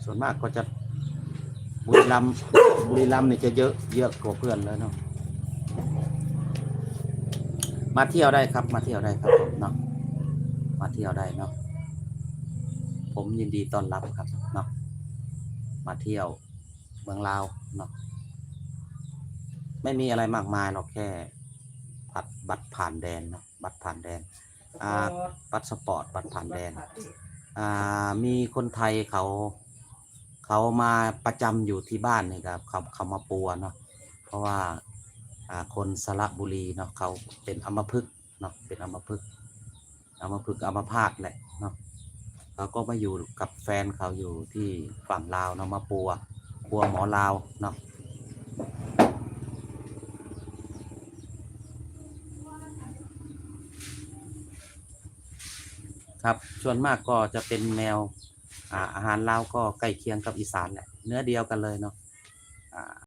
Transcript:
ส่วนมากก็จะบุรีรัมย์เนี่ยจะเยอะกว่าเพื่อนเลยเนาะมาเที่ยวได้ครับมาเที่ยวได้ครับผมเนาะมาเที่ยวได้เนาะผมยินดีต้อนรับครับเนาะมาเที่ยวเมืองลาวเนาะไม่มีอะไรมากมายหรอกแค่บัตรผ่านแดนเนาะบัตรผ่านแดนพาสปอร์ตบัตรผ่านแดนมีคนไทยเขามาประจำอยู่ที่บ้านนี่ครับเขามาปัวเนาะเพราะว่าคนสระบุรีเนาะเขาเป็นอัมพฤกษ์เนาะเป็นอัมพฤกษ์อัมพาตแหละเนาะเขาก็มาอยู่กับแฟนเขาอยู่ที่ฝั่งลาวเนาะมาปัวหมอลาวเนาะครับส่วนมากก็จะเป็นแนวอาหารลาวก็ใกล้เคียงกับอีสานแหละเนื้อเดียวกันเลยเนาะ